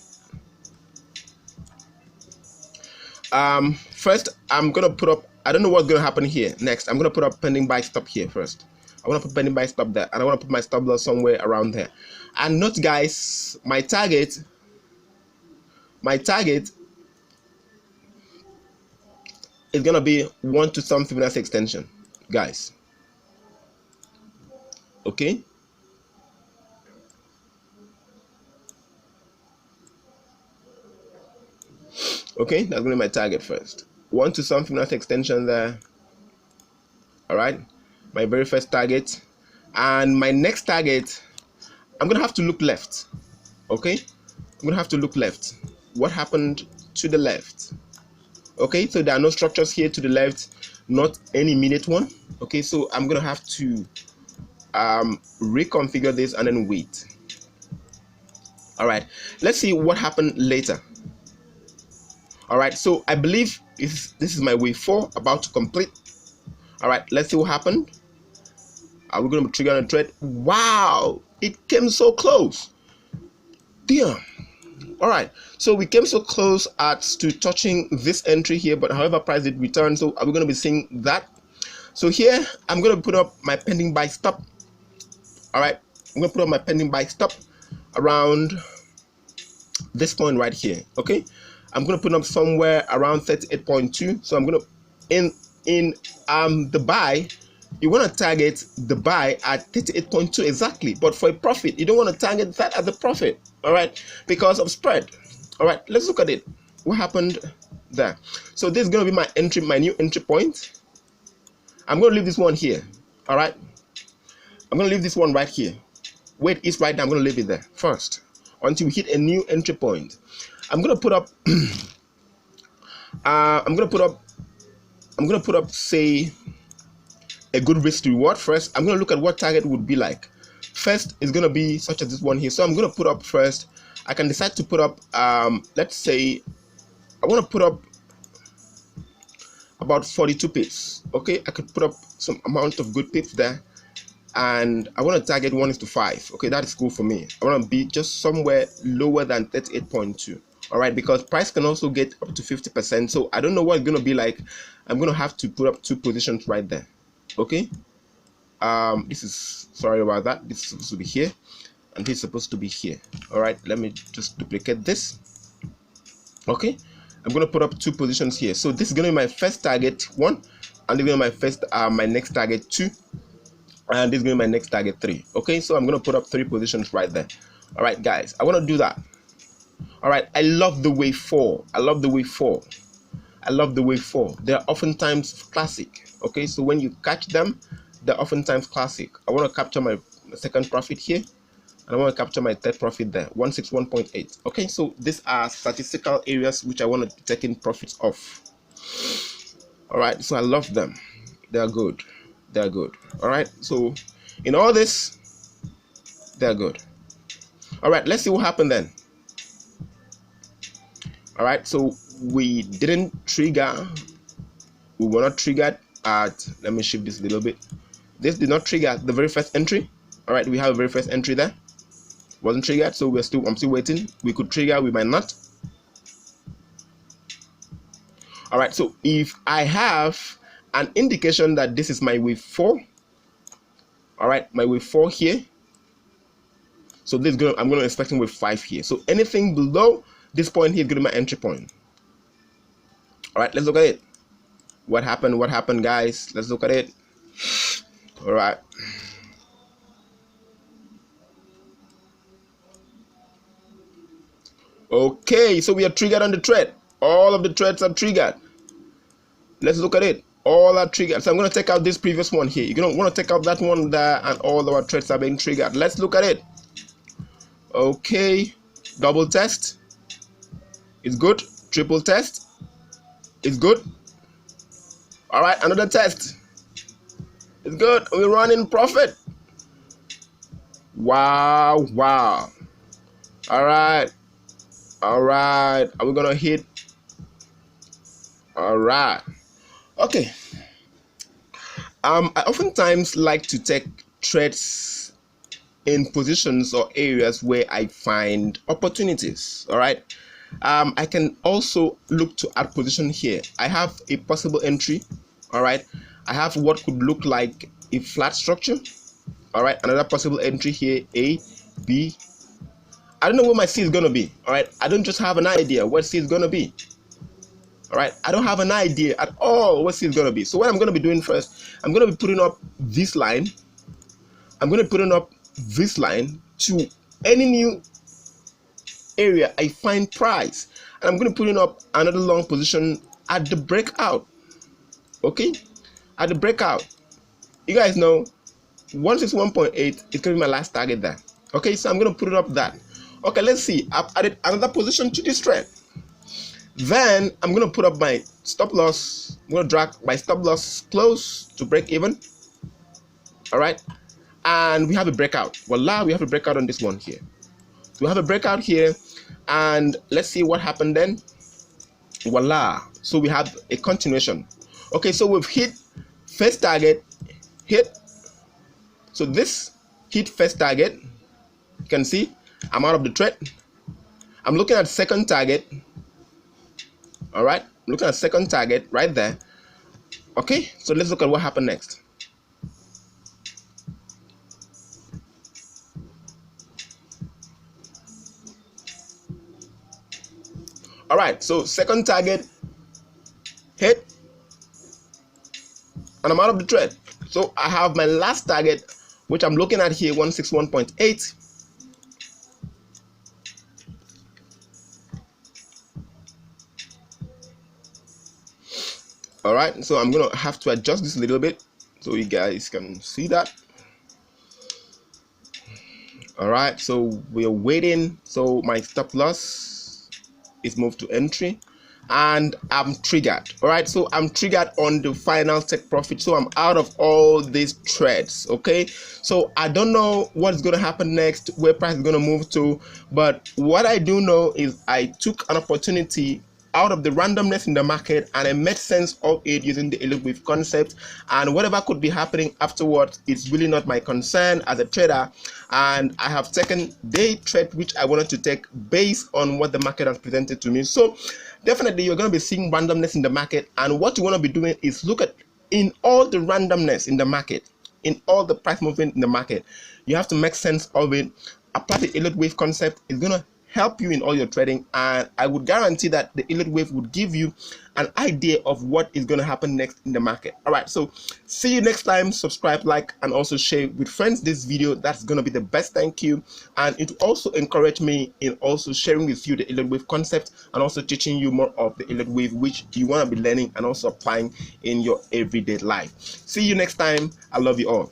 First, I'm going to put up, I don't know what's going to happen here. Next, I'm going to put up pending buy stop here first. I want to put pending buy stop there, and I want to put my stop loss somewhere around there. And note, guys, my target is gonna be 1 to some Fibonacci extension, guys. Okay. Okay, that's gonna be my target first. 1 to some Fibonacci extension there. All right, my very first target, and my next target, I'm gonna have to look left. Okay, I'm gonna have to look left. What happened to the left? Okay, so there are no structures here to the left. not any minute one. Okay, so I'm gonna have to reconfigure this and then wait. All right, let's see what happened later. All right, so I believe this is my wave 4 about to complete. All right, let's see what happened. Are we going to trigger on a trade? Wow, it came so close. Damn. All right, so we came so close to touching this entry here, but however price did return. So are we going to be seeing that? So here I'm going to put up my pending buy stop. All right, I'm going to put up my pending buy stop around this point right here. Okay, I'm going to put up somewhere around 38.2. So I'm going to in the buy. You want to target the buy at 38.2 exactly, but for a profit, you don't want to target that at the profit. All right, because of spread. All right, let's look at it. What happened there? So this is going to be my entry, my new entry point. I'm going to leave this one here. All right, I'm going to leave this one right here. Where it is right now, I'm going to leave it there first until we hit a new entry point. I'm going to put up. I'm going to put up, say, a good risk to reward first. I'm going to look at what target would be like. First is going to be such as this one here. So I'm going to put up first. I can decide to put up, let's say, I want to put up about 42 pips. Okay, I could put up some amount of good pips there. And I want to target 1:5. Okay, that is cool for me. I want to be just somewhere lower than 38.2. All right, because price can also get up to 50%. So I don't know what it's going to be like. I'm going to have to put up 2 positions right there. Okay, this is, sorry about that, this is supposed to be here and this is supposed to be here. All right, let me just duplicate this. Okay, I'm going to put up 2 positions here. So this is going to be my first target 1, and this is going to be my first my next target 2, and this is going to be my next target 3. Okay, so I'm going to put up 3 positions right there. All right guys, I want to do that. All right, I love the wave 4. I love the wave 4. I love the wave 4. They're oftentimes classic. Okay, so when you catch them, they're oftentimes classic. I want to capture my second profit here, and I want to capture my third profit there, 161.8. Okay, so these are statistical areas which I want to take in profits of. All right, so I love them. They're good. They're good. All right, so in all this, they're good. All right, let's see what happened then. All right, so we didn't trigger. We were not triggered at, let me shift this a little bit. This did not trigger the very first entry. All right, we have a very first entry there. Wasn't triggered, so I'm still waiting. We could trigger, we might not. All right, so if I have an indication that this is my wave 4, all right, my wave 4 here. So this is I'm going to expecting wave 5 here. So anything below this point here is going to be my entry point. All right, let's look at it. What happened? What happened, guys? Let's look at it. All right. Okay, so we are triggered on the thread. All of the threads are triggered. Let's look at it. All are triggered. So I'm going to take out this previous one here. You're going to want to take out that one there, and all our threads are being triggered. Let's look at it. Okay, double test. It's good. Triple test. It's good. All right, another test. It's good. We're running profit. Wow, wow. All right. All right. Are we going to hit? All right. Okay. I oftentimes like to take trades in positions or areas where I find opportunities. All right. I can also look to add position here. I have a possible entry. All right, I have what could look like a flat structure. All right, another possible entry here, A, B. I don't know where my C is going to be. All right, I don't just have an idea what C is going to be. All right, I don't have an idea at all what C is going to be. So what I'm going to be doing first, I'm going to be putting up this line. I'm going to be putting up this line to any new area I find price, and I'm going to put in up another long position at the breakout. Okay, at the breakout, you guys know 161.8 is going to be my last target there. Okay, so I'm going to put it up that. Okay, let's see. I've added another position to this trend. Then I'm going to put up my stop loss. I'm gonna drag my stop loss close to break even. All right, and we have a breakout. Voila, we have a breakout on this one here. So we have a breakout here, and let's see what happened then. Voila, so we have a continuation. Okay, so we've hit first target, hit. So this hit first target. You can see I'm out of the trade. I'm looking at second target. All right, looking at second target right there. Okay, so let's look at what happened next. All right, so second target hit, and I'm out of the trade. So I have my last target, which I'm looking at here, 161.8. All right, so I'm gonna have to adjust this a little bit so you guys can see that. All right, so we are waiting. So my stop loss is moved to entry, and I'm triggered. All right, so I'm triggered on the final take profit, so I'm out of all these trades. Okay, so I don't know what's going to happen next, where price is going to move to, but what I do know is I took an opportunity out of the randomness in the market, and I made sense of it using the Elliot wave concept, and whatever could be happening afterwards, it's really not my concern as a trader. And I have taken day trade which I wanted to take based on what the market has presented to me. So definitely you're going to be seeing randomness in the market, and what you want to be doing is look at in all the randomness in the market, in all the price movement in the market, you have to make sense of it. Apply the Elliot wave concept. It's going to help you in all your trading, and I would guarantee that the Elliot wave would give you an idea of what is going to happen next in the market. All right, so see you next time. Subscribe, like, and also share with friends this video. That's going to be the best thank you, and it will also encourage me in also sharing with you the Elliot wave concept and also teaching you more of the Elliot wave which you want to be learning and also applying in your everyday life. See you next time. I love you all.